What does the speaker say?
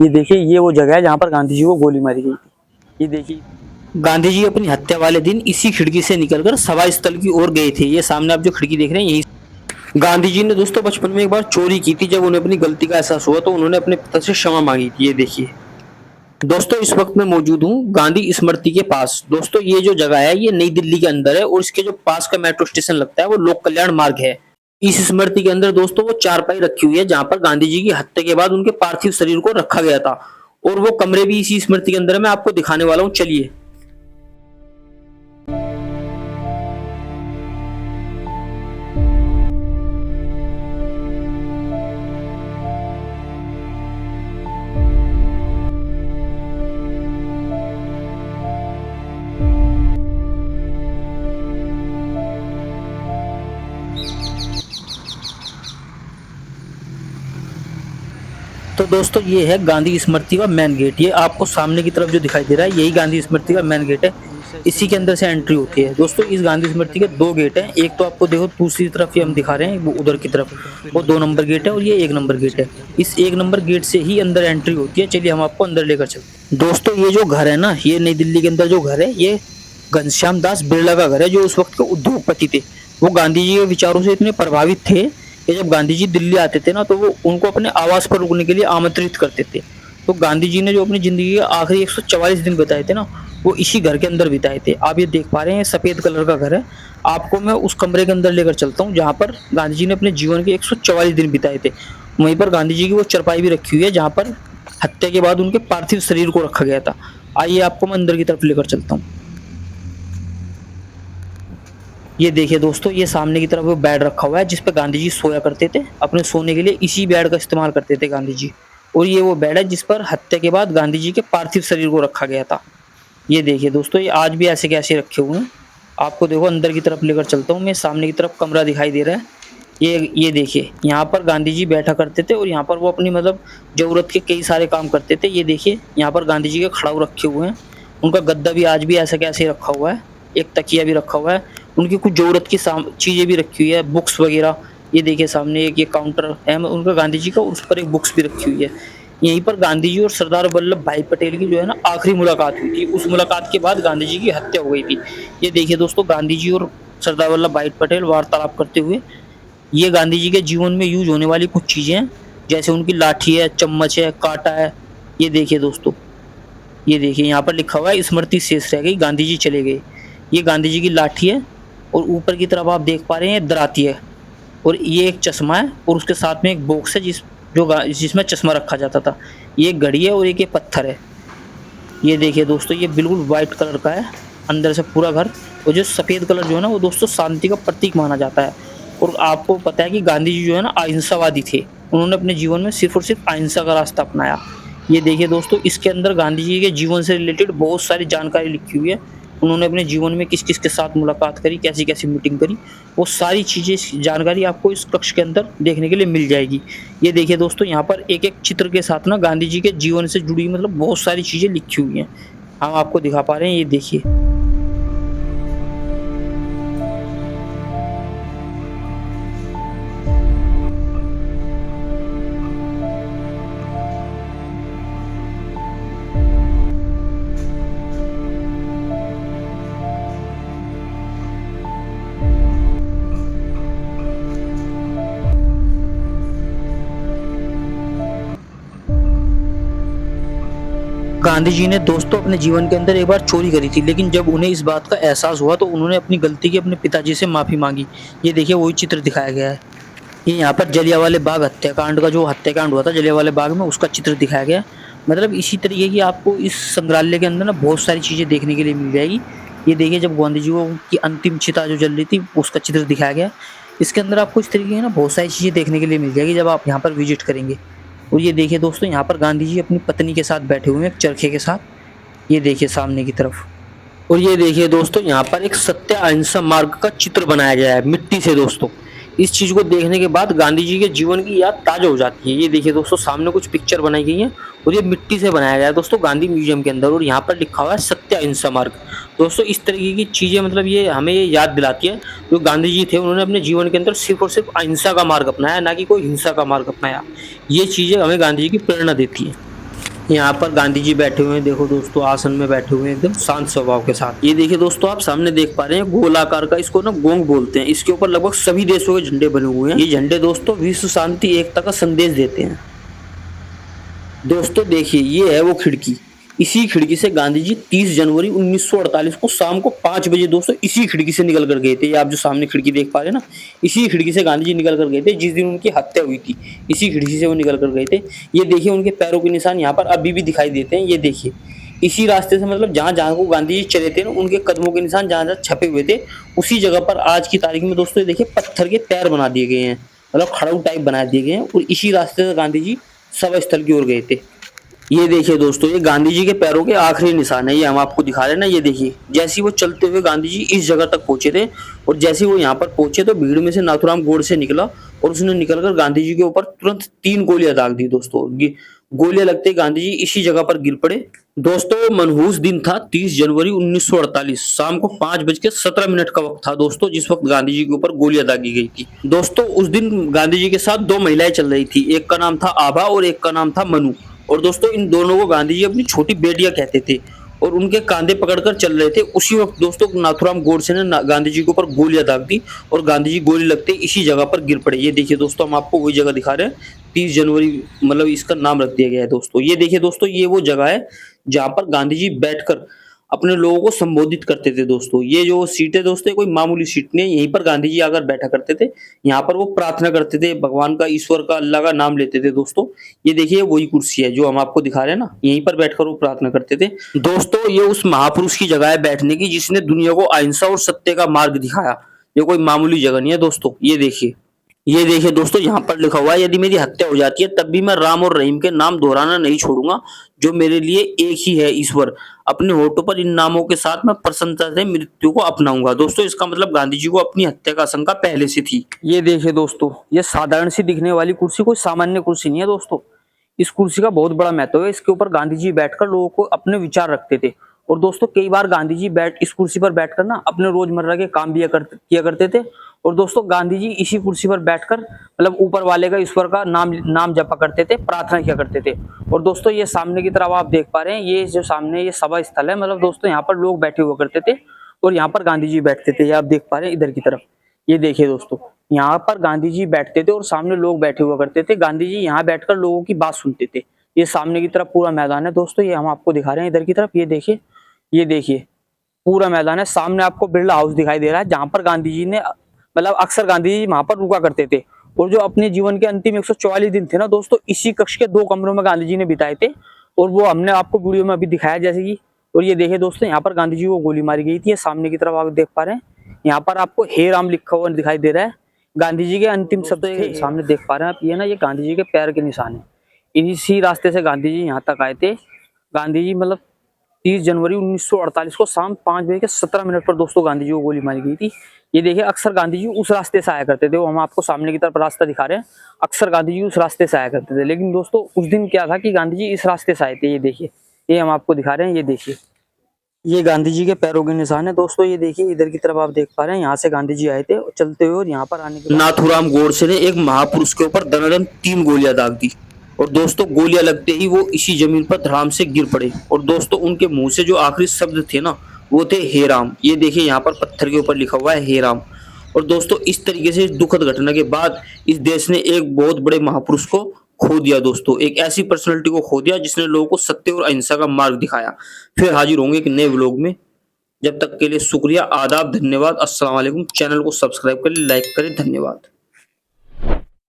ये देखिए, ये वो जगह है जहाँ पर गांधी जी को गोली मारी गई थी। ये देखिए, गांधी जी अपनी हत्या वाले दिन इसी खिड़की से निकलकर सभा स्थल की ओर गए थे। ये सामने आप जो खिड़की देख रहे हैं, यही गांधी जी ने दोस्तों बचपन में एक बार चोरी की थी। जब उन्हें अपनी गलती का एहसास हुआ तो उन्होंने अपने पिता से क्षमा मांगी थी। ये देखिए दोस्तों, इस वक्त मैं मौजूद हूँ गांधी स्मृति के पास। दोस्तों, ये जो जगह है ये नई दिल्ली के अंदर है और इसके जो पास का मेट्रो स्टेशन लगता है वो लोक कल्याण मार्ग है। इस स्मृति के अंदर दोस्तों वो चारपाई रखी हुई है जहां पर गांधी जी की हत्या के बाद उनके पार्थिव शरीर को रखा गया था, और वो कमरे भी इसी स्मृति के अंदर है। मैं आपको दिखाने वाला हूँ, चलिए। तो दोस्तों, ये है गांधी स्मृति का मेन गेट। ये आपको सामने की तरफ जो दिखाई दे रहा है यही गांधी स्मृति का मेन गेट है। इसी के अंदर से एंट्री होती है। दोस्तों, इस गांधी स्मृति के दो गेट हैं। एक तो आपको देखो दूसरी तरफ ही हम दिखा रहे हैं, वो उधर की तरफ वो 2 नंबर गेट है और ये 1 नंबर गेट है। इस 1 नंबर गेट से ही अंदर एंट्री होती है। चलिए हम आपको अंदर लेकर चलते हैं। दोस्तों, ये जो घर है ना, ये नई दिल्ली के अंदर जो घर है, ये घनश्याम दास बिरला का घर है, जो उस वक्त के उद्योगपति थे। वो गांधी जी के विचारों से इतने प्रभावित थे कि जब गांधी जी दिल्ली आते थे ना, तो वो उनको अपने आवास पर रुकने के लिए आमंत्रित करते थे। तो गांधी जी ने जो अपनी जिंदगी के आखिरी 144 दिन बिताए थे ना, वो इसी घर के अंदर बिताए थे। आप ये देख पा रहे हैं, सफेद कलर का घर है। आपको मैं उस कमरे के अंदर लेकर चलता हूँ जहाँ पर गांधी जी ने अपने जीवन के 144 दिन बिताए थे। वहीं पर गांधी जी की वो चरपाई भी रखी हुई है जहाँ पर हत्या के बाद उनके पार्थिव शरीर को रखा गया था। आइए आपको मैं अंदर की तरफ लेकर चलता हूँ। ये देखिए दोस्तों, ये सामने की तरफ वो बेड रखा हुआ है जिस पे गांधी जी सोया करते थे। अपने सोने के लिए इसी बेड का इस्तेमाल करते थे गांधी जी। और ये वो बेड है जिस पर हत्या के बाद गांधी जी के पार्थिव शरीर को रखा गया था। ये देखिए दोस्तों, ये आज भी ऐसे के ऐसे रखे हुए हैं। आपको देखो अंदर की तरफ लेकर चलता हूँ मैं। सामने की तरफ कमरा दिखाई दे रहा है। ये देखिए, यहाँ पर गांधी जी बैठा करते थे और यहाँ पर वो अपनी मतलब ज़रूरत के कई सारे काम करते थे। ये देखिए, यहाँ पर गांधी जी के खड़ाऊ रखे हुए हैं। उनका गद्दा भी आज भी ऐसा कैसे रखा हुआ है। एक तकिया भी रखा हुआ है। उनकी कुछ ज़रूरत की चीज़ें भी रखी हुई है, बुक्स वगैरह। ये देखिए सामने एक ये काउंटर है उनका गांधी जी का, उस पर एक बुक्स भी रखी हुई है। यहीं पर गांधी जी और सरदार वल्लभ भाई पटेल की जो है ना आखिरी मुलाकात हुई थी। उस मुलाकात के बाद गांधी जी की हत्या हो गई थी। ये देखिए दोस्तों, गांधी जी और सरदार वल्लभ भाई पटेल वार्तालाप करते हुए। ये गांधी जी के जीवन में यूज होने वाली कुछ चीजें हैं, जैसे उनकी लाठी है, चम्मच है, कांटा है। ये देखिए दोस्तों, ये देखिए यहाँ पर लिखा हुआ है स्मृति शेष रह गई, गांधी जी चले गए। ये गांधी जी की लाठी है और ऊपर की तरफ आप देख पा रहे हैं दराती है, और ये एक चश्मा है और उसके साथ में एक बॉक्स है जिसमें चश्मा रखा जाता था। ये एक घड़ी है और एक ये पत्थर है। ये देखिए दोस्तों, ये बिल्कुल वाइट कलर का है अंदर से पूरा घर। और जो सफ़ेद कलर जो है ना, वो दोस्तों शांति का प्रतीक माना जाता है। और आपको पता है कि गांधी जी जो है ना अहिंसावादी थे। उन्होंने अपने जीवन में सिर्फ और सिर्फ अहिंसा का रास्ता अपनाया। ये देखिए दोस्तों, इसके अंदर गांधी जी के जीवन से रिलेटेड बहुत सारी जानकारी लिखी हुई है। उन्होंने अपने जीवन में किस किस के साथ मुलाकात करी, कैसी कैसी मीटिंग करी, वो सारी चीज़ें जानकारी आपको इस कक्ष के अंदर देखने के लिए मिल जाएगी। ये देखिए दोस्तों, यहाँ पर एक एक चित्र के साथ ना गांधी जी के जीवन से जुड़ी मतलब बहुत सारी चीज़ें लिखी हुई हैं। हम आपको दिखा पा रहे हैं, ये देखिए। गांधी जी ने दोस्तों अपने जीवन के अंदर एक बार चोरी करी थी, लेकिन जब उन्हें इस बात का एहसास हुआ तो उन्होंने अपनी गलती की अपने पिताजी से माफ़ी मांगी। ये देखिए वही चित्र दिखाया गया है। ये यहाँ पर जलियांवाले बाग हत्याकांड का जो हत्याकांड हुआ था जलियांवाले बाग में, उसका चित्र दिखाया गया है। मतलब इसी तरीके की आपको इस संग्रहालय के अंदर ना बहुत सारी चीज़ें देखने के लिए मिल जाएगी। ये देखिए, जब गांधी जी को की अंतिम चिता जो जल रही थी उसका चित्र दिखाया गया है। इसके अंदर आपको इस तरीके की ना बहुत सारी चीज़ें देखने के लिए मिल जाएगी जब आप यहाँ पर विजिट करेंगे। और ये देखिए दोस्तों, यहाँ पर गांधी जी अपनी पत्नी के साथ बैठे हुए हैं एक चरखे के साथ। ये देखिए सामने की तरफ। और ये देखिए दोस्तों, यहाँ पर एक सत्य अहिंसा मार्ग का चित्र बनाया गया है मिट्टी से दोस्तों। इस चीज को देखने के बाद गांधी जी के जीवन की याद ताजा हो जाती है। ये देखिए दोस्तों, सामने कुछ पिक्चर बनाई गई है और ये मिट्टी से बनाया गया है दोस्तों गांधी म्यूजियम के अंदर, और यहाँ पर लिखा हुआ है सत्य अहिंसा मार्ग। दोस्तों, इस तरीके की चीजें मतलब ये हमें ये याद दिलाती है जो गांधी जी थे उन्होंने अपने जीवन के अंदर सिर्फ और सिर्फ अहिंसा का मार्ग अपनाया, ना कि कोई हिंसा का मार्ग अपनाया। ये चीजें हमें गांधी जी की प्रेरणा देती है। यहाँ पर गांधी जी बैठे हुए हैं, देखो दोस्तों आसन में बैठे हुए हैं एकदम शांत स्वभाव के साथ। ये देखिए दोस्तों आप सामने देख पा रहे हैं गोलाकार का, इसको ना गोंग बोलते हैं। इसके ऊपर लगभग सभी देशों के झंडे बने हुए हैं। ये झंडे दोस्तों विश्व शांति एकता का संदेश देते हैं। दोस्तों देखिए ये है वो खिड़की। इसी खिड़की से गांधी जी 30 जनवरी 1948 को शाम को 5 बजे दोस्तों इसी खिड़की से निकल कर गए थे। ये आप जो सामने खिड़की देख पा रहे हैं ना, इसी खिड़की से गांधी जी निकल कर गए थे जिस दिन उनकी हत्या हुई थी। इसी खिड़की से वो निकल कर गए थे। ये देखिए उनके पैरों के निशान यहाँ पर अभी भी दिखाई देते हैं। ये देखिए इसी रास्ते से, मतलब जहाँ-जहाँ को गांधी जी चले थे ना, उनके कदमों के निशान जहाँ-जहाँ छपे हुए थे, उसी जगह पर आज की तारीख में दोस्तों ये देखिए पत्थर के पैर बना दिए गए हैं, मतलब खड़ाऊ टाइप बना दिए गए हैं और इसी रास्ते से गांधी जी सभा स्थल की ओर गए थे। ये देखिए दोस्तों ये गांधी जी के पैरों के आखिरी निशान है, ये हम आपको दिखा रहे हैं ना। ये देखिए जैसे ही वो चलते हुए गांधी जी इस जगह तक पहुंचे थे और जैसे ही वो यहाँ पर पहुंचे तो भीड़ में से नाथूराम गोडसे निकला और उसने निकलकर गांधी जी के ऊपर तुरंत 3 गोलियां दाग दी दोस्तों। गोलियां लगते ही गांधी जी इसी जगह पर गिर पड़े। दोस्तों मनहूस दिन था 30 जनवरी 1948, शाम को 5:17 का वक्त था दोस्तों, जिस वक्त गांधी जी के ऊपर गोलियां दागी गई थी। दोस्तों उस दिन गांधी जी के साथ 2 महिलाएं चल रही थी, एक का नाम था आभा और एक का नाम था मनु। और दोस्तों इन दोनों को गांधी जी अपनी छोटी बेटियां कहते थे और उनके कांधे पकड़कर चल रहे थे। उसी वक्त दोस्तों नाथूराम गोडसे ने गांधी जी के ऊपर गोलियां दाग दी और गांधी जी गोली लगते इसी जगह पर गिर पड़े। ये देखिए दोस्तों हम आपको वही जगह दिखा रहे हैं, 30 जनवरी मतलब इसका नाम रख दिया गया है दोस्तों। ये देखिए दोस्तों ये वो जगह है जहाँ पर गांधी जी बैठकर अपने लोगों को संबोधित करते थे दोस्तों। ये जो सीट है दोस्तों कोई मामूली सीट नहीं है, यहीं पर गांधी जी आकर बैठा करते थे। यहाँ पर वो प्रार्थना करते थे, भगवान का, ईश्वर का, अल्लाह का नाम लेते थे दोस्तों। ये देखिए वही कुर्सी है जो हम आपको दिखा रहे हैं ना, यहीं पर बैठकर वो प्रार्थना करते थे। दोस्तों ये उस महापुरुष की जगह है बैठने की जिसने दुनिया को अहिंसा और सत्य का मार्ग दिखाया। ये कोई मामूली जगह नहीं है दोस्तों। ये देखिए दोस्तों यहाँ पर लिखा हुआ है, यदि मेरी हत्या हो जाती है तब भी मैं राम और रहीम के नाम दोहराना नहीं छोड़ूंगा, जो मेरे लिए एक ही है ईश्वर। अपने होठों पर इन नामों के साथ मैं प्रसन्नता से मृत्यु को अपनाऊंगा। दोस्तों इसका मतलब गांधी जी को अपनी हत्या का आशंका पहले से थी। ये देखिए दोस्तों ये साधारण सी दिखने वाली कुर्सी कोई सामान्य कुर्सी नहीं है दोस्तों। इस कुर्सी का बहुत बड़ा महत्व है। इसके ऊपर गांधी जी बैठकर लोगों को अपने विचार रखते थे। और दोस्तों कई बार गांधी जी इस कुर्सी पर बैठकर ना अपने रोजमर्रा के काम भी किया करते थे। और दोस्तों गांधी जी इसी कुर्सी पर बैठकर मतलब ऊपर वाले का, ईश्वर का नाम जपा करते थे, प्रार्थना किया करते थे। और दोस्तों ये सामने की तरफ आप देख पा रहे हैं, ये जो सामने ये सभा स्थल है, मतलब दोस्तों यहाँ पर लोग बैठे हुआ करते थे और यहाँ पर गांधी जी बैठते थे। ये आप देख पा रहे हैं इधर की तरफ। ये देखिए दोस्तों यहाँ पर गांधी जी बैठते थे और सामने लोग बैठे हुआ करते थे। गांधी जी यहाँ बैठकर लोगों की बात सुनते थे। ये सामने की तरफ पूरा मैदान है दोस्तों, ये हम आपको दिखा रहे हैं इधर की तरफ। ये देखिए पूरा मैदान है। सामने आपको बिरला हाउस दिखाई दे रहा है जहां पर गांधी जी ने मतलब अक्सर गांधी जी वहां पर रुका करते थे। और जो अपने जीवन के अंतिम 144 दिन थे ना दोस्तों, इसी कक्ष के 2 कमरों में गांधी जी ने बिताए थे और वो हमने आपको वीडियो में अभी दिखाया जैसे कि। और ये देखिए दोस्तों यहाँ पर गांधी जी को गोली मारी गई थी। सामने की तरफ आप देख पा रहे हैं, यहाँ पर आपको हे राम लिखा हुआ दिखाई दे रहा है। गांधी जी के अंतिम शब्द सामने देख पा रहे हैं आप, ये ना ये गांधी जी के पैर के निशान है। इसी रास्ते से गांधी जी यहाँ तक आए थे। गांधी जी मतलब 30 जनवरी 1948 को शाम 5:17 पर दोस्तों गांधी जी को गोली मारी गई थी। ये देखिए अक्सर गांधी जी उस रास्ते से आया करते थे। वो हम आपको सामने की तरफ रास्ता दिखा रहे हैं, अक्सर गांधी जी उस रास्ते से आया करते थे। लेकिन दोस्तों उस दिन क्या था कि गांधी जी इस रास्ते से आए थे। ये देखिए ये हम आपको दिखा रहे हैं। ये देखिए ये गांधी जी के पैरों के निशान है दोस्तों। ये देखिए इधर की तरफ आप देख पा रहे हैं, यहाँ से गांधी जी आए थे चलते हुए और यहाँ पर आने के बाद नाथूराम गोडसे ने एक महापुरुष के ऊपर दनादन 3 गोलियां दाग दी। और दोस्तों गोलियां लगते ही वो इसी जमीन पर धड़ाम से गिर पड़े। और दोस्तों उनके मुंह से जो आखिरी शब्द थे ना, वो थे हे राम। ये देखिए यहाँ पर पत्थर के ऊपर लिखा हुआ है हे राम। और दोस्तों इस तरीके से इस दुखद घटना के बाद इस देश ने एक बहुत बड़े महापुरुष को खो दिया दोस्तों। एक ऐसी पर्सनालिटी को खो दिया जिसने लोगों को सत्य और अहिंसा का मार्ग दिखाया। फिर हाजिर होंगे एक नए व्लॉग में, जब तक के लिए शुक्रिया, आदाब, धन्यवाद, अस्सलाम वालेकुम। चैनल को सब्सक्राइब करें, लाइक करें, धन्यवाद।